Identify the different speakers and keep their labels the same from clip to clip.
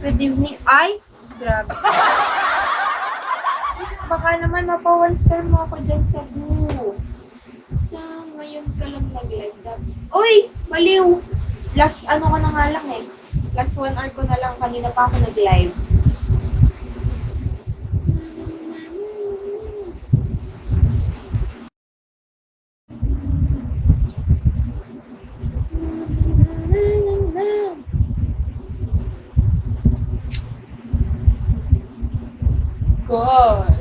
Speaker 1: Good evening. Ay! Grabe. Baka naman mapa 1 star mo ako dyan sa Boo. Sa ngayon ka lang nag-live. Uy! Baliw! Last ano ko na nga lang eh. Last 1 hour ko na lang. Kanina pa ako nag-live. God.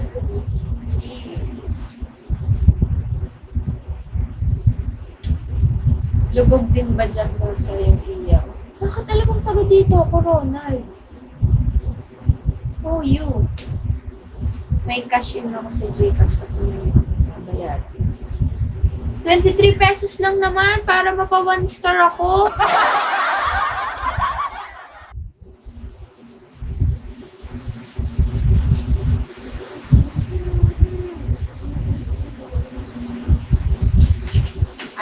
Speaker 1: Lubog din ba dyan mo sa yung iyaw? Bakit alam mong taga dito ako, Ronald? Oh, you. May cash in ako sa Gcash kasi may bayad. 23 pesos lang naman para mapa 1 star ako.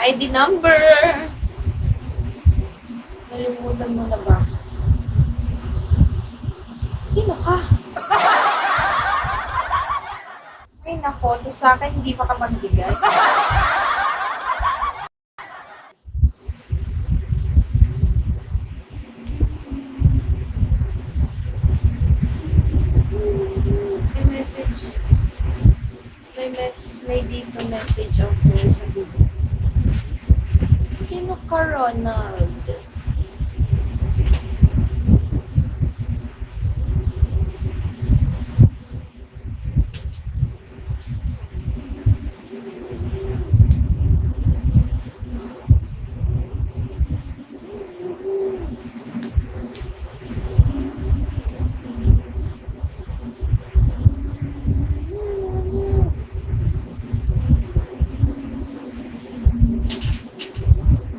Speaker 1: ID number. Nalimutan mo na ba? Sino ka? Ay nako, to sa akin hindi pa ka magbigay. May message. May dito message ako sa'yo sa video. Sino ka, Ronald?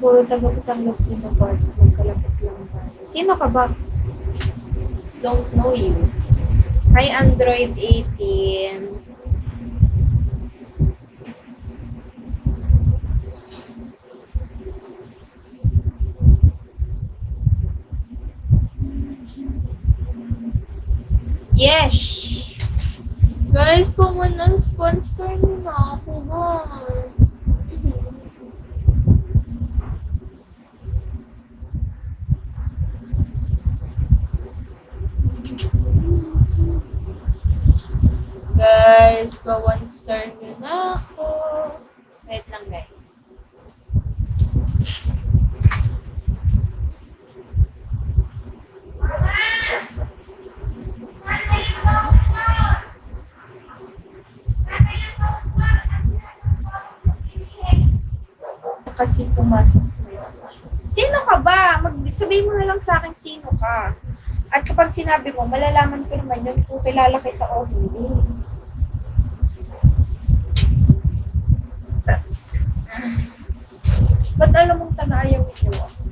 Speaker 1: Puro taga-Batangas din na part. Magkalapit lang tayo. Sino ka ba? Don't know you. Hi, Android 18. Yes! Guys, pumunta sponsor nyo na ako, guys. Guys, pa 1 star nyo na ako. Wait lang, guys. Kasi pumasok sa message. Sino ka ba? Sabihin mo na lang sa akin sino ka. At kapag sinabi mo, malalaman ko naman yun kung kilala kita o hindi. Ba't alam mong taga-ayaw niyo ako?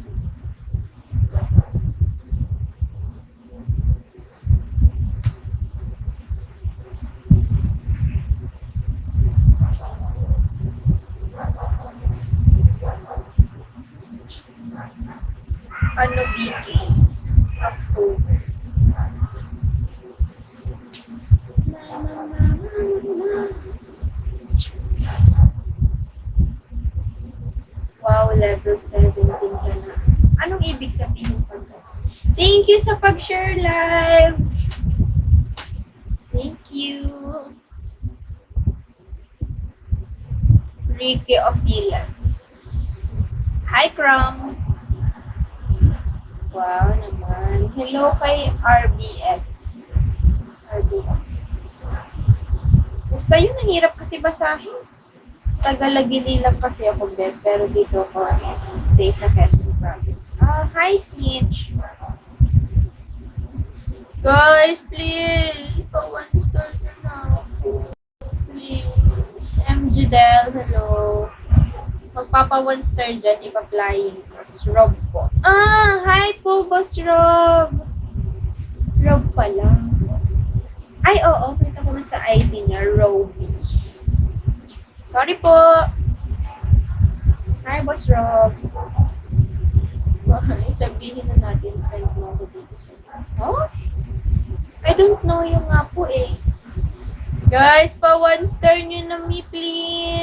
Speaker 1: Ano BK? October. Wow, level 17 ka na. Anong ibig sabihin pa ba? Thank you sa pag-share live! Thank you! Ricky Ophilas. Hi, Crum! Wow naman. Hello kay RBS. Basta yun, nahirap kasi basahin. Tagalagili lang kasi ako, pero dito ako stay sa Quezon Province. Hi, Snitch! Guys, please! Pa 1 star na ako. Please. MG Del, hello. Magpapa 1 star dyan, ipa-flying cross. Rob po. Hi po, Boss Rob! Rob pala. Ay, oo, kita ko na sa ID niya, Roby. Sorry po! Hi, Boss Rob! Okay, sabihin na natin, friend mo ako dito sa... Oh? don't know yung nga po eh. Guys, pa 1 star nyo na me, please.